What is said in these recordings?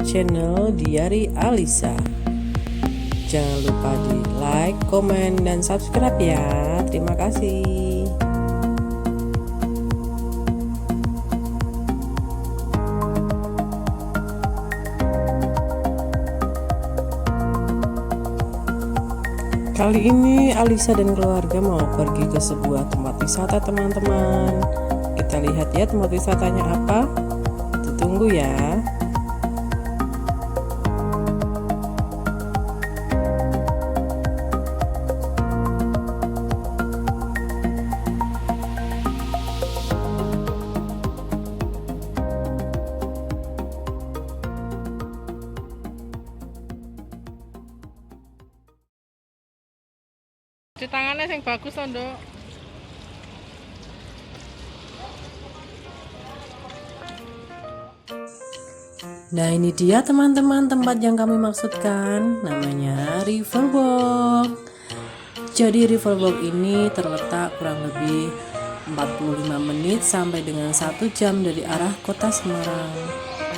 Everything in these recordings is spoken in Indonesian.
channel Diari Alisa. Jangan lupa di like, komen, dan subscribe ya. Terima kasih. Kali ini Alisa dan keluarga mau pergi ke sebuah tempat wisata teman-teman. Kita lihat ya tempat wisatanya apa. Tunggu ya. Cuci tangannya yang bagus loh, Nduk. Nah ini dia teman-teman tempat yang kami maksudkan, namanya Riverwalk. Jadi Riverwalk ini terletak kurang lebih 45 menit sampai dengan 1 jam dari arah kota Semarang.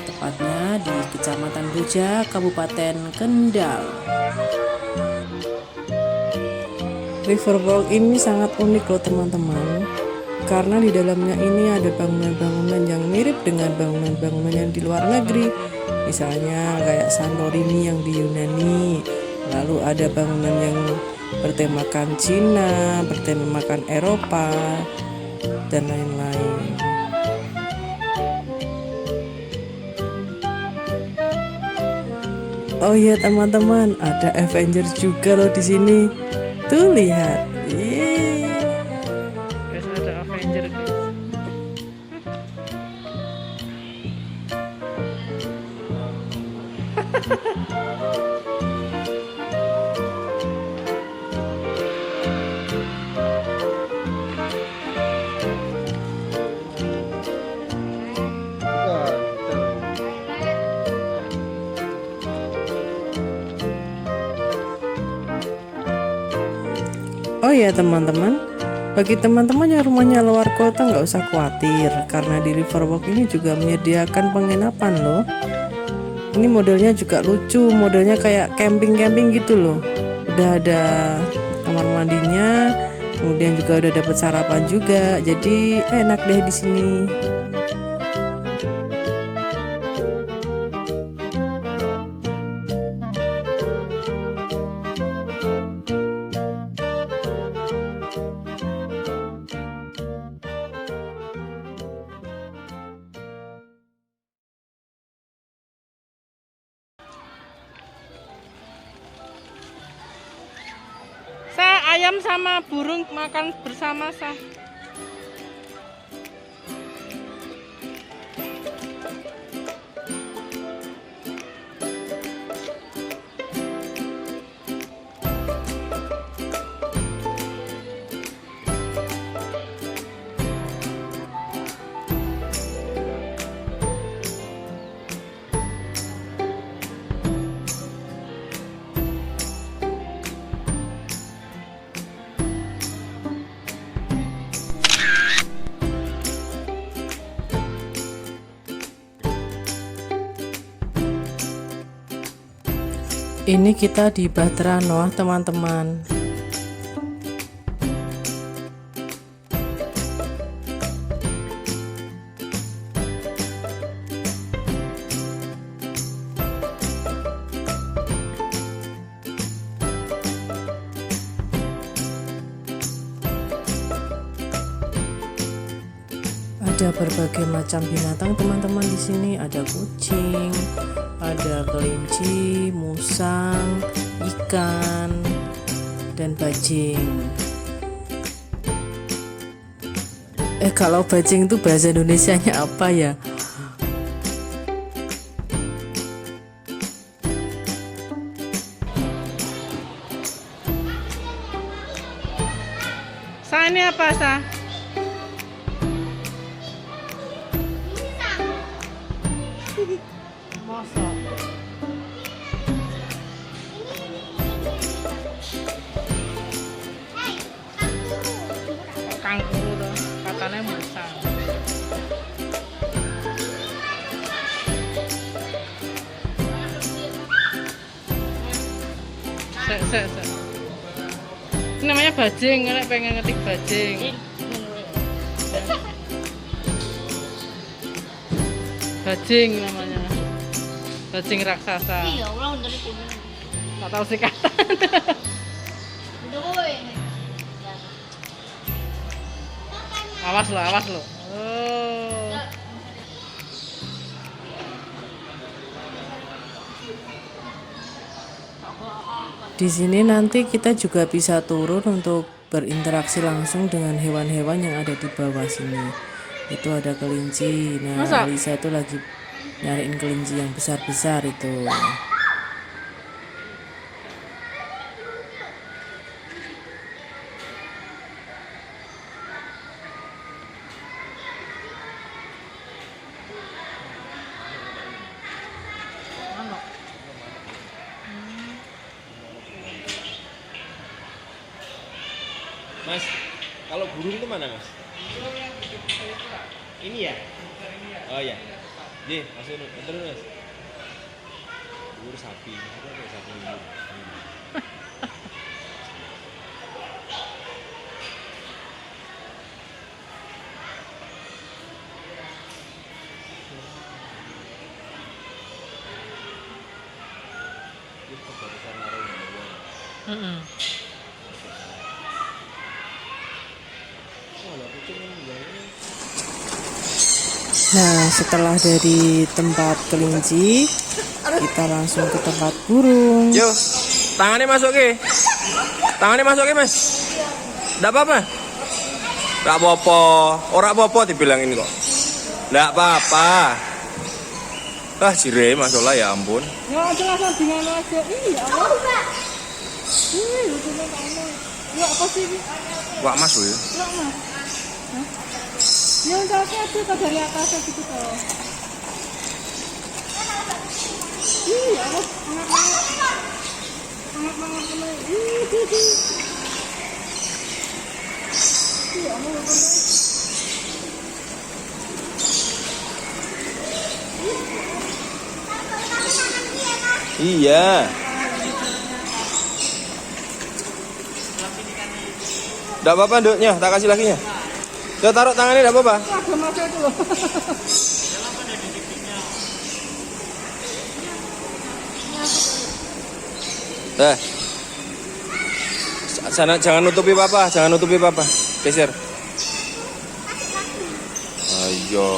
Tepatnya di Kecamatan Boja, Kabupaten Kendal. Riverwalk ini sangat unik loh teman-teman, karena di dalamnya ini ada bangunan-bangunan yang mirip dengan bangunan-bangunan yang di luar negeri. Misalnya kayak Santorini yang di Yunani, lalu ada bangunan yang bertemakan Cina, bertemakan Eropa, dan lain-lain. Oh iya teman-teman, ada Avengers juga loh di sini. Tuh lihat, Guys, ada Avenger guys. Oh ya teman-teman, bagi teman-teman yang rumahnya luar kota nggak usah khawatir, karena di Riverwalk ini juga menyediakan penginapan loh. Ini modelnya juga lucu, modelnya kayak camping-camping gitu loh. Udah ada kamar mandinya, kemudian juga udah dapat sarapan juga, jadi enak deh di sini. Ayam sama burung makan bersama sah. Ini kita di Bahtera Noah teman-teman. Ada berbagai macam binatang teman-teman di sini. Ada kucing, ada kelinci, musang, ikan, dan bajing. Kalau bajing itu bahasa Indonesianya apa ya? Sa, ini apa sah? Mosok. Kangkung tuh, katanya musang. Sek. Ini namanya bajing, nek pengen ngetik bajing. Bajing namanya. Bajing raksasa. Iya, ulang dari kuning. Tak tahu sih kata. Awas lo. Oh. Di sini nanti kita juga bisa turun untuk berinteraksi langsung dengan hewan-hewan yang ada di bawah sini. Itu ada kelinci. Nah, Masa? Lisa itu lagi nyariin kelinci yang besar-besar itu. Mas, kalau burung itu mana mas? Ini ya? Oh ya. Nih, masuk dulu. Terus mas. Burung sapi. Ada sapi ini. Heeh. Nah, setelah dari tempat kelinci, kita langsung ke tempat burung. Yo, tangannya masuk ke. Tangannya masuk ke mas. Nggak apa-apa. Nggak apa-apa. Orang apa-apa dibilangin kok. Nggak apa-apa. Ah, jire masalah ya ampun. Ya jelas dengan aja. Iya. Lucunya kamu. Ya apa sih ini? Wah mas ya. Ya mas. Ya udah aja dari atas gitu toh. Iya, hangat banget kena. Iya, mau Iya. Nggak apa-apa nduknya, tak kasih lakinya. Udah taruh tangannya nggak apa-apa. ada masa itu loh. Jangan nutupi papa, geser. Ayo,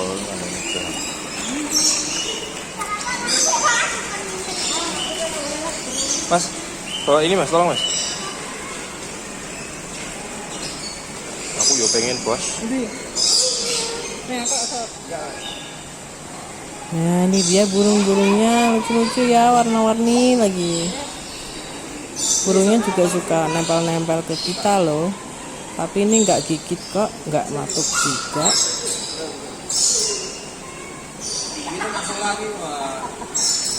mas, bawa ini mas, tolong mas. Aku juga pengen bos. Nah, ini dia burung-burungnya lucu-lucu ya, warna-warni lagi. Burungnya juga suka nempel-nempel ke kita loh. Tapi ini nggak gigit kok, nggak matuk juga.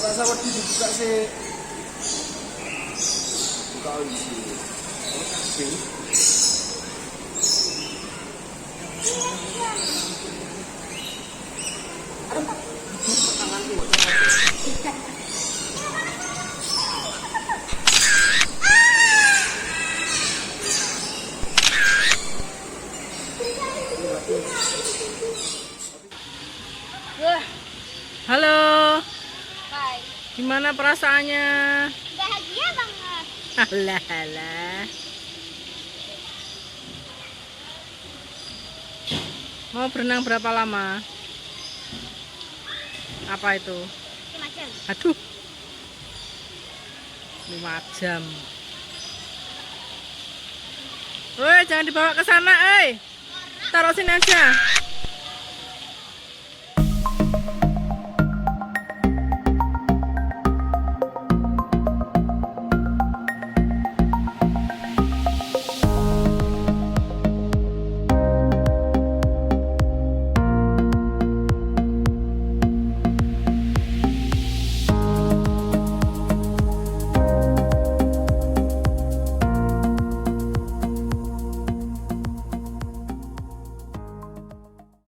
Rasa wedi dibuka sih. Buka isi. Halo, Bye. gimana perasaannya? Bahagia banget. Alah. Mau berenang berapa lama? Apa itu? Macam. Aduh. 5 jam. Woi, jangan dibawa ke sana, Taruh sini aja.